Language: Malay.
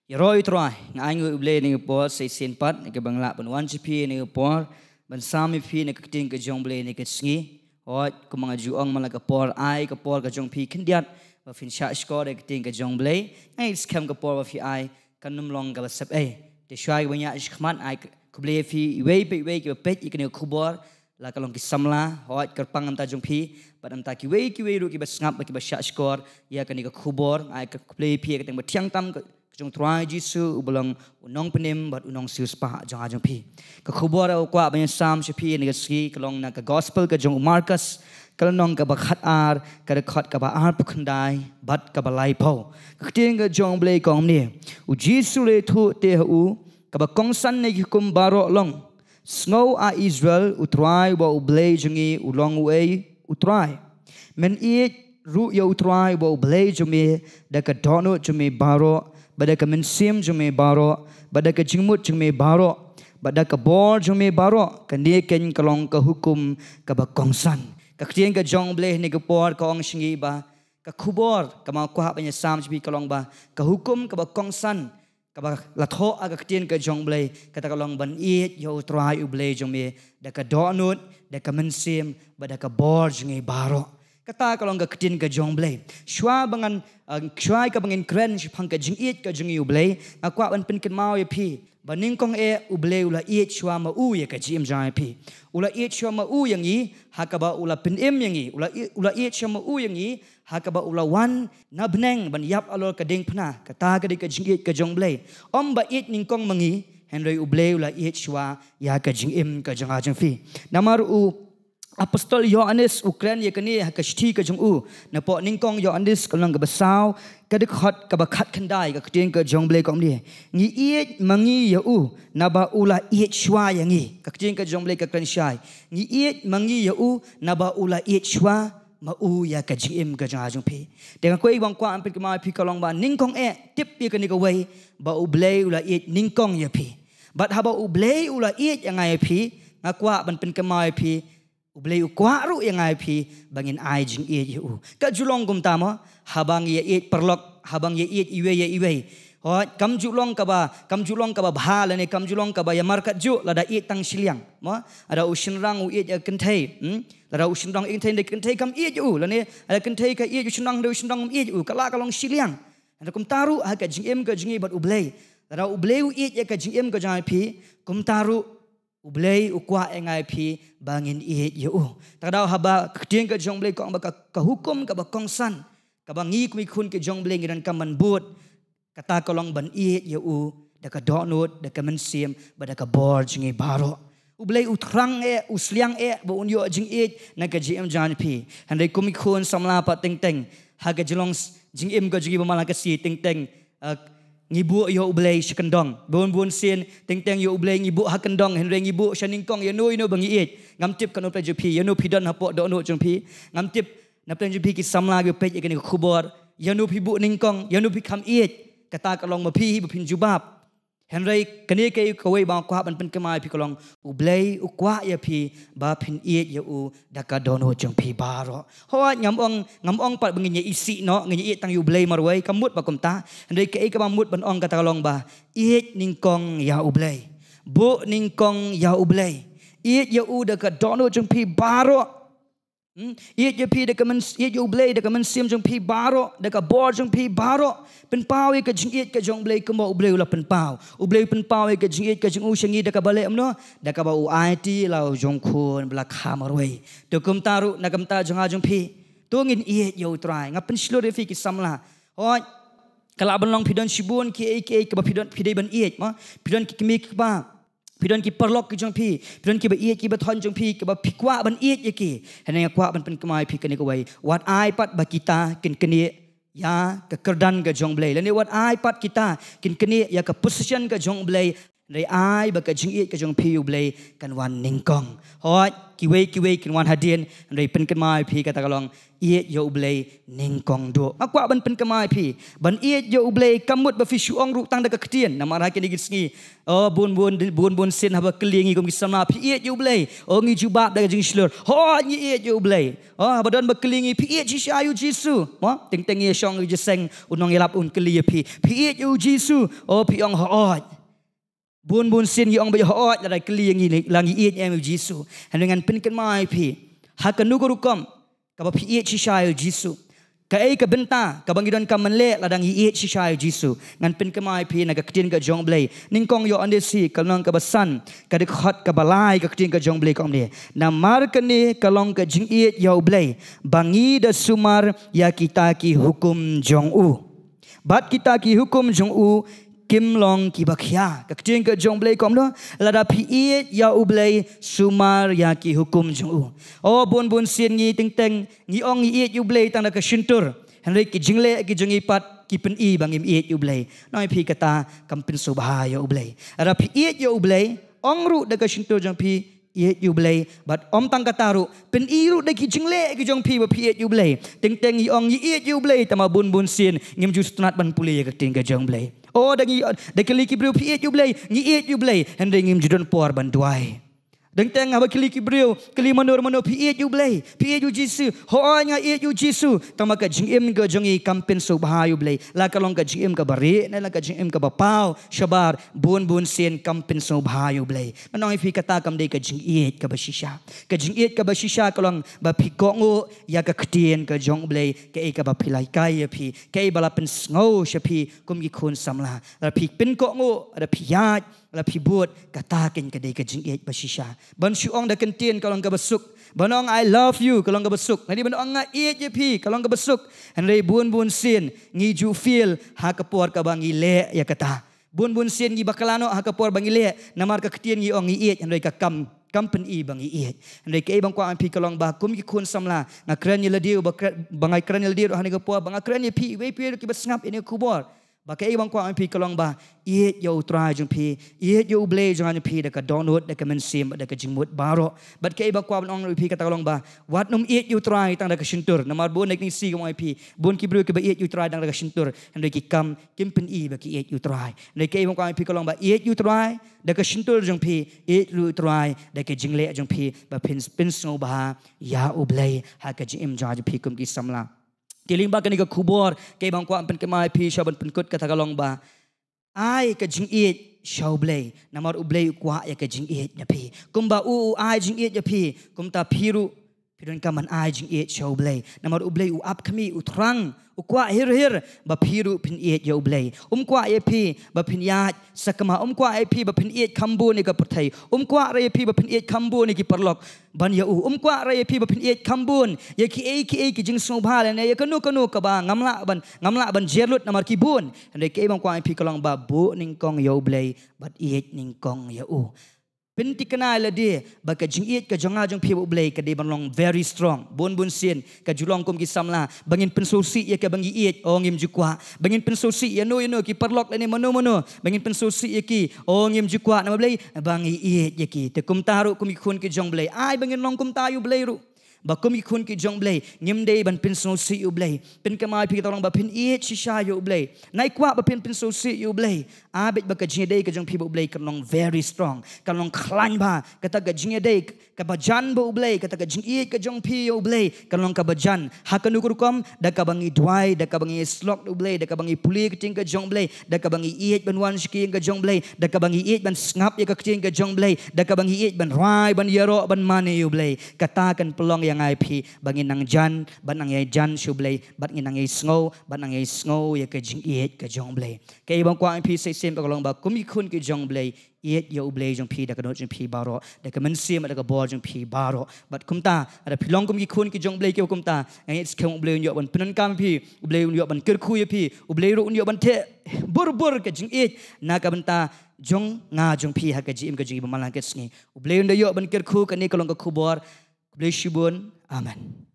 Yaroi try ngai ngu ble ni por sei sen pat ni ke bangla ban wan chipi ni por ban sami pi ni ke ting ke jong ble ni ke sngi hot ko mga juong mala ke por ai ke por ke jong pi kendiat ba fin sha skor ke ting ke jong ble ngai skam ke por ba fi ai kan num long ke sep te shwai banya ikhman ai ku ble fi wei ke pet ikne khubor la kalong ki samla hot kerpang am ta jong pi ba am ta ki wei ru ki ba ngap ki ba sha skor ya kan ni ke khubor ai ke ble pi ke teng ba thiang tam jong try Jisu ubelang unong penim bat unong sius pa jong ajong pi ka khubor kwa ban sam chipi ni ski kalong na ka gospel ka jong Marcus kalong ka bakhat ar ka khat ka ba ar pukhandai bat ka ba lai pho ka ting ka jong ble kong ni u Jisu le thu te hu ka ba kong san ne kum baro long snow a Israel u try ba u ble jongi u long way u try men i ru yo try ba u ble jongi da ka dono jongi baro bada ka mensim jume baro bada ka jingmut jume baro bada ka bor jume baro ka ne ken kalong ka hukum ka ba kongsan ka krieng ka jong ble ni ka por ka ong singi ba ka khubor ka ma kwa ba nya sam bi kalong ba ka hukum ka ba kongsan ka ba la tho aga krieng ka jong ble ka ta kalong ban i yo try u ble jume da ka donut da ka mensim bada ka bor jume baro kata kalong ka krieng ka jong ble shwa bangan shwai ka bangin kren shpang ka jingit ka jingi ublei akwa ban pin kin mau ye pi baning kong e ublei ula it shwa ma u ye ka jim jai pi ula it shwa ma u yang yi hakaba ula pin im yang yi ula it shwa ma u yang yi hakaba ula wan na bneng ban yap alor ka ding phna kata ka ka jingit ka jong blei om ba it ning kong mangi henrei ublei ula it shwa ya ka jing im ka janga jang fi namar u Apostol Yohanes Ukran ye kani ha kashti ka jong u na po ningkong Yohanes kalong ka basaw ka dikhat ka bakhat khandai ka kting ka jong ble kom ni ngi iet mangi ya u na ba ula iet shwa ya ngi ka kting ka jong ble ka kran shai ngi iet mangi ya u na ba ula iet shwa ma u ya ka jim ka jong pi de ka koi bang kwa ampit ka mai pi kalong ba ningkong tip ye kani ka wei ba u ble ula iet ningkong ya pi bat ha ba u ble ula iet yang ai pi ngakwa ban pen ka mai pi ublei ukwaru yang ai pi bangin ai jing e u ka julong gum tama habang ye it perlok habang ye it iwe hot kam julong ka ba bha la ne kam julong ka ba ya markat ju la da it tang siliang ma ada ushin rang u it ya kenthai la da ushin rang ing thai de kenthai kam it u la ne ada kenthai ka it ushin rang de ushin rang it u kala kalong siliang ada kum taru ha ka jing em ka jing bat ublei la da ublei u it ya ka jing em ka jai pi kum taru ublei ukwa engai pi bangin i yu tadau haba kting ka jong blei kong ba ka hukum ka ba kong san ka ba ngi kumi khun ke jong blei ngiran kaman but kata kolong ban i yu da ka donut da ka mensim ba da ka bor jingi baro ublei utrang usliang ba unyo jing i na ka jim jan pi handai kumi khun samla pa teng teng ha ka jilong jing im ka jingi ba mala ka si teng teng ngibu yo ublei shkendong bon sin teng teng yo ublei ngibu hakendong henre ngibu shaning kong yo no bangi it ngam tip kan uplai jupi yo no pidon hapo do no jumpi ngam tip na plan jupi ki samla ge pej ikani khubor yo no pibu ning kong yo no pikam it kata kalong ma pi pin jubab henre kani ke kawai ba kwa ban pen kemai pi kalong ublei ukwa ya pi ba pin it yo u daka dono jumpi baro ho ngam ong pat bangin ye isi no ngi it tang ublei marwai kamut ba komta henre ke ka mut ban ong kata kalong ba it ning kong ya ublei bu ning kong ya ublei it ya u daka dono jumpi baro it ya pi daka men it ya ublei daka men sim jumpi baro daka bor jumpi baro pen pau ka jing it ka jong blei kemo ublei ula pen pau ka jing it ka jing u shangi daka bale amno daka ba u it la jong khun bla khamarwei to kum taru nakam ta jong jong pi to ngin it yo try ngapen shlo re fi ki samla hoi kala ban long pidon shibun ki ka ba pidai ban it ma pidon ki kimi ba pidon ki perlok ki jong pi pidon ki ba it ki ba thon jong pi ka ba pikwa ban it ye ki hene kwa ban pen kemai pi kani ko wai wat ai pat ba kita kin kani ya ke kerdan ke jong blei lani wat ai pat kita kin kani ya ke position ke jong blei Dari ai baka jingit ke jong pi ublay kan wan ningkong. Hot kiwe kan wan hadin dari pen kan mai pi kata kalong iet yo ublay ningkong do. Makwa ban pen kan mai pi ban iet yo ublay kamut ba fi shuong ru tang da ka ketien nama rakin digit sngi. Oh bun sin haba kelingi kom kisama pi iet yo ublay. Oh ngi jubab da jing slur. Hot ngi iet yo ublay. Oh badan ba kelingi pi iet ji ayu jisu. Mo ting ting ye shong je seng unong yelap un keli pi. Pi iet yo jisu. Oh pi ong hot. Bun sin yang bayar hot dari keli yang ini langi iet yang Yesus. Dengan penkan mai pi. Hakan nugu rukom. Kapa pi iet shishayu Yesus. Kai ka benta ka bangidon ka manle ladang iet shishayu Yesus. Ngan penkan mai pi naga ketin ka jong blay. Ningkong yo andesi kalong ka basan ka dekhot ka balai ka ketin ka jong blay kom dia. Namar kene kalong ka jing iet yo blay. Bangi da sumar ya kita ki hukum jong u. Bat kita ki hukum jong u. Kim long ki bakhya kakting ke jong blay kom lo lada pi iet ya ublay sumar ya ki hukum jong u oh bun sin ngi ting teng ngi ong ngi iet ublay tang da ka shintur henry ki jingle ki jong ipat ki pen i bangim iet ublay noi pi kata kampin subha ya ublay ada pi iet ya ublay ong ru da ka shintur jong pi iet ublay but om tang kataru pen i ru da ki jingle ki jong pi ba pi iet ublay ting teng ngi ong ngi iet ublay tama bun sin ngim ju stunat ban puli ka ting ka jong blay. Oh, dah kali kibriu piet you blay, ngiet you blay, henry ngim judon por banduai. Deng teng haba kali kibriu, kali manur piet you blay, piet you Jisu, hoanya iet you Jisu, tama ka jingim ka jongi kampen subha you blay, la kalong ka jingim ka bari, na la ka jingim ka bapau, shabar, bun sin kampen subha you blay. Manong ifi kata kam day ka jingiet ka bashisha, ka jingiet ka bashisha kalong ba pikongo ya ka ketien ka jong blay, ka ka ba pilai kai pi, ka bala pen sngo shapi kum gi kun samla, la pi pen kongo ada piat la pi buat katakin ka day ka jingiet bashisha. Ban syuong da kentien kalong ka besuk. Banong I love you kalong ka besuk. Nadi banong nga iet je pi kalong ka besuk. Henry bun sin ngi ju feel ha kapor ka bangi le ya kata. Bun sin ngi bakalano ha kapor bangi le namar ka ketien ngi ong ngi iet henry ka kampen i bangi iet. Henry ka ibang kwa pi kalong ba kum ki kun samla na kran ni ladiu bangai kran ni ladiu hani ka po banga kran ni pi we pi ki basngap ini kubor. Bakai bang kwa pi kalong ba iet yo try jung pi iet yo blay jung an pi da ka download da ka mensim da ka jingmut baro bat kai bang kwa ong pi ka kalong ba wat num iet yo try tang da ka shintur namar bon nek ni si ko pi bon ki bru ki ba iet yo try dang da ka shintur and ki kam pen i ba ki iet yo try nek kai bang kwa pi kalong ba iet yo try da ka shintur jung pi iet yo try da ka jingle jung pi ba pin so ba ya u blay ha ka jim ja pi kum ki samla Kiling ba kanika kubor kay bang kwa pen kemai pi shaban penkut kata kalong ba ai ka jing iet shau blay namar ublay kwa ya ka jing iet nya pi kumba ai jing iet nya pi kumta piru pidon kaman ai jing iet shau blay namar ublay up kami utrang ukwa hir ba piru pin iet yo blay kwa ye pi ba pin yat sakama kwa ye pi ba pin iet kambu ni ka perthai kwa re pi ba pin iet kambu ni ki perlok ban ya kwa re pi ba pin iet kambun ye ki jing sobha le ne ye kanu ka ba ngamla ban jerlut namar ki bun ne ke bang kwa pi kalong ba bu ning kong yo blay bat iet ning kong ya Pinti kenal dia baka jingiet ka jonga jong pibu blay ka de banlong very strong bun sin ka julong kum ki samla bangin pensosi ya ka bangi iet ngim jukwa bangin pensosi ya no ki perlok lene mano bangin pensosi ya ki ngim jukwa nama blay bangi iet ya ki te kum taru kum ikun ki jong blay ai bangin long kum tayu blay ru bakum ikun ki jong blay ngim de ban pensosi u blay pin kamai pi tolong ba pin iet shisha yu blay nai kwa ba pin pensosi yu blay abet baka jingde ka jong pibu blay kanong very strong kanong klan ba kata ka jingde ka bajan bu blay kata ka jingiet ka jong pi yu blay kanong ka bajan hakanu kurkom da ka bangi dwai da ka bangi slok u blay da ka bangi puli ka ting ka jong blay da ka bangi iet ban wan shki ka jong blay da ka bangi iet ban snap ya ka ting ka jong blay da ka bangi iet ban rai ban yero ban mane yu blay kata kan pelong yang ai pi bangin nang jan ban nang ai jan shu blay bat ngin nang ai sngo ban nang ai sngo ya ka jingiet ka jong blay kay bang kwa pi sai sem ka long ba kumi kun ki jong blay iet yo blay jong pi da ka no jong pi baro da ka mensim da ka bor jong pi baro bat kumta ada pilong kum ki kun ki jong blay ki kumta ngai is kem blay yo ban penan kam pi blay yo ban ker khu pi blay ru yo ban te bur ka jingiet na ka benta jong nga jong pi ha ka jim ka jing ba malang ke sngi blay yo ban ker khu ka ni ka long ka khu bor bless you bun amen